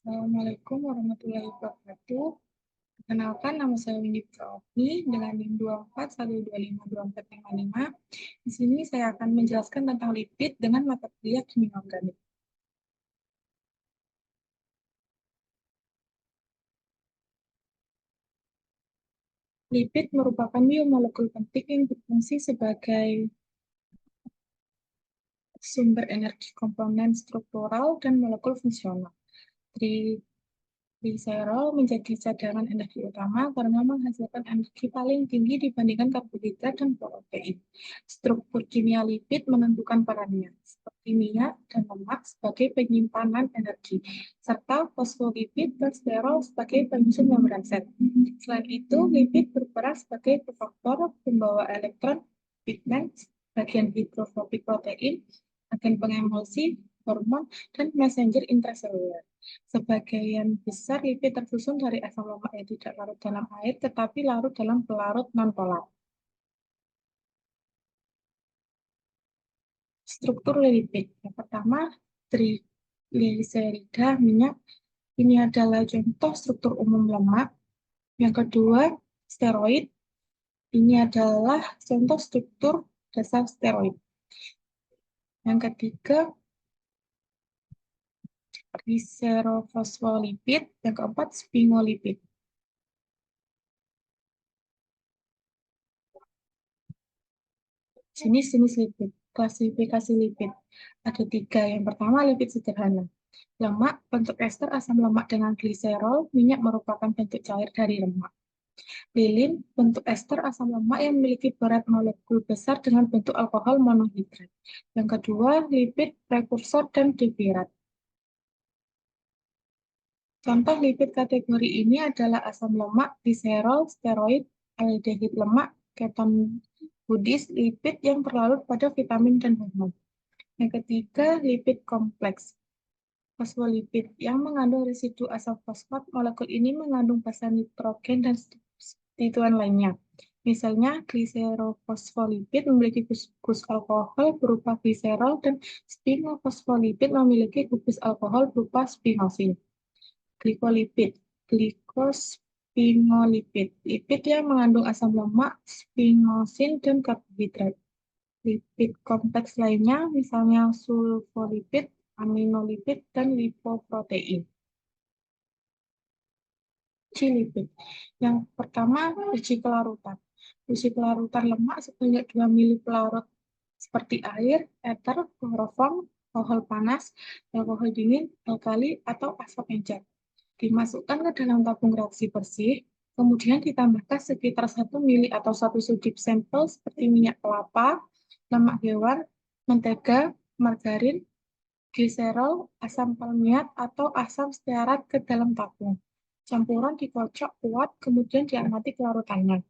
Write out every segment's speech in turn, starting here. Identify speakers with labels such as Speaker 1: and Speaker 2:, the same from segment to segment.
Speaker 1: Assalamualaikum warahmatullahi wabarakatuh. Perkenalkan, nama saya Windy Praofi dengan NIM 24125245. Di sini saya akan menjelaskan tentang lipid dengan mata kuliah kimia organik. Lipid merupakan biomolekul penting yang berfungsi sebagai sumber energi komponen struktural dan molekul fungsional. Gliserol menjadi cadangan energi utama karena menghasilkan energi paling tinggi dibandingkan karbohidrat dan protein. Struktur kimia lipid menentukan perannya, seperti minyak dan lemak sebagai penyimpanan energi, serta fosfolipid dan sterol sebagai penyusun membran sel. Selain itu, lipid berperan sebagai faktor pembawa elektron, pigmen, bagian hidrofobik protein, agen pengemulsi, hormon, dan messenger intraseluler. Sebagian besar lipid tersusun dari asam lemak yang tidak larut dalam air, tetapi larut dalam pelarut non-polar. Struktur lipid. Yang pertama, trigliserida, minyak. Ini adalah contoh struktur umum lemak. Yang kedua, steroid. Ini adalah contoh struktur dasar steroid. Yang ketiga, gliserofosfolipid. Yang keempat, sphingolipid. Jenis-jenis lipid. Klasifikasi lipid. Ada 3. Yang pertama, lipid sederhana. Lemak, bentuk ester asam lemak dengan gliserol. Minyak merupakan bentuk cair dari lemak. Lilin, bentuk ester asam lemak yang memiliki berat molekul besar dengan bentuk alkohol monohidrat. Yang kedua, lipid prekursor dan defirat. Contoh lipid kategori ini adalah asam lemak, gliserol, steroid, aldehid lemak, keton budis, lipid yang berlarut pada vitamin dan hormon. Yang ketiga, lipid kompleks. Fosfolipid yang mengandung residu asam fosfat, molekul ini mengandung basa nitrogen dan substituen lainnya. Misalnya, gliserofosfolipid memiliki gugus alkohol berupa gliserol dan sphingofosfolipid memiliki gugus alkohol berupa sphingosine. Glikolipid, glikosphingolipid, lipid yang mengandung asam lemak, sphingosine, dan karbohidrat. Lipid kompleks lainnya, misalnya sulfolipid, aminolipid, dan lipoprotein. Uji lipid. Yang pertama, uji kelarutan. Uji kelarutan lemak sebanyak 2 mili pelarut seperti air, eter, kloroform, alkohol panas, alkohol dingin, alkali, atau asap encer. Dimasukkan ke dalam tabung reaksi bersih, kemudian ditambahkan sekitar 1 mili atau 1 sudip sampel seperti minyak kelapa, lemak hewan, mentega, margarin, gliserol, asam palmiat, atau asam stearat ke dalam tabung. Campuran dikocok kuat, kemudian diamati kelarutannya.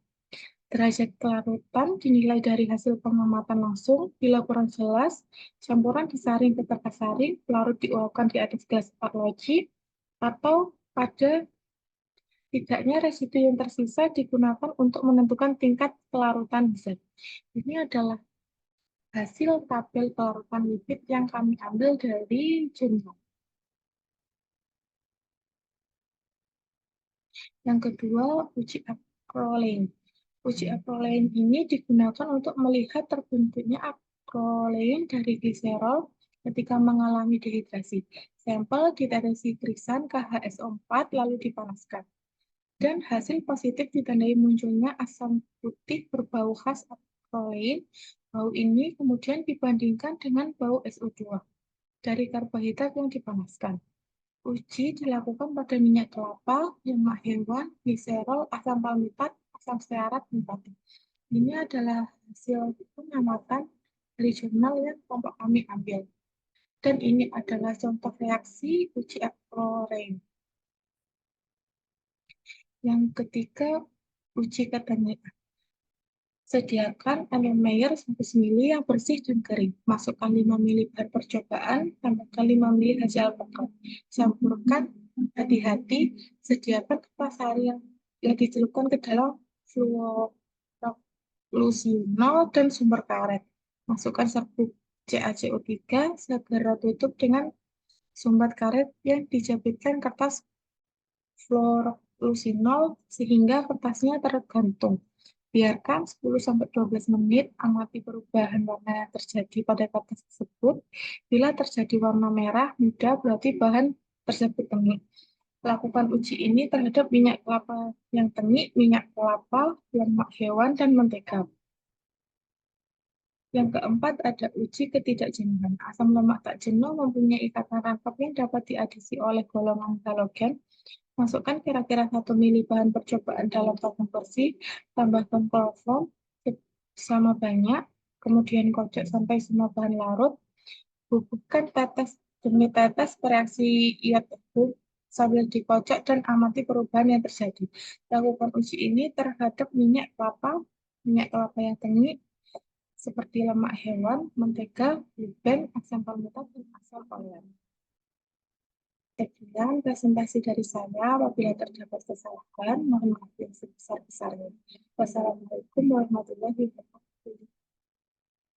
Speaker 1: Derajat kelarutan dinilai dari hasil pengamatan langsung. Bila kurang jelas, campuran disaring ke kertas saring, pelarut diuapkan di atas gelas arloji, atau pada tidaknya residu yang tersisa digunakan untuk menentukan tingkat kelarutan zat. Ini adalah hasil tabel kelarutan lipid yang kami ambil dari jurnal. Yang kedua, uji acrolein. Uji acrolein ini digunakan untuk melihat terbentuknya acrolein dari gliserol ketika mengalami dehidrasi. Sampel ditetesi krisan KHSO4 lalu dipanaskan. Dan hasil positif ditandai munculnya asam putih berbau khas acrolein. Bau ini kemudian dibandingkan dengan bau SO2 dari karbohidrat yang dipanaskan. Uji dilakukan pada minyak kelapa, lemak hewan, gliserol, asam palmitat, asam stearat, dan batu. Ini adalah hasil pengamatan dari jurnal yang kelompok kami ambil. Dan ini adalah contoh reaksi uji acrolein. Yang ketiga, uji ketenyaan. Sediakan Erlenmeyer 100 ml yang bersih dan kering. Masukkan 5 ml bahan percobaan, tambahkan 5 ml hasil alkohol. Campurkan, hati-hati, sediakan kertas air yang dicelupkan ke dalam fluorolusinol dan sumber karet. Masukkan serbuk CaCO3, segera tutup dengan sumbat karet yang dijepitkan kertas fluorolusinol sehingga kertasnya tergantung. Biarkan 10-12 menit, amati perubahan warna yang terjadi pada kertas tersebut. Bila terjadi warna merah muda, berarti bahan tersebut tengik. Lakukan uji ini terhadap minyak kelapa yang tengik, minyak kelapa, lemak hewan, dan mentega. Yang keempat, ada uji ketidakjenuhan. Asam lemak tak jenuh mempunyai ikatan rangkap yang dapat diadisi oleh golongan halogen. Masukkan kira-kira 1 mili bahan percobaan dalam tabung bersih, tambahkan kloroform sama banyak, kemudian kocok sampai semua bahan larut, bubuhkan tetes demi tetes reaksi iot tebu sambil dikocok dan amati perubahan yang terjadi. Lakukan uji ini terhadap minyak kelapa yang tengik, seperti lemak hewan, mentega, gluten, asam palmitat, dan asam olean. Sekian presentasi dari saya. Apabila terdapat kesalahan, mohon maaf yang sebesar-besarnya. Wassalamualaikum warahmatullahi wabarakatuh.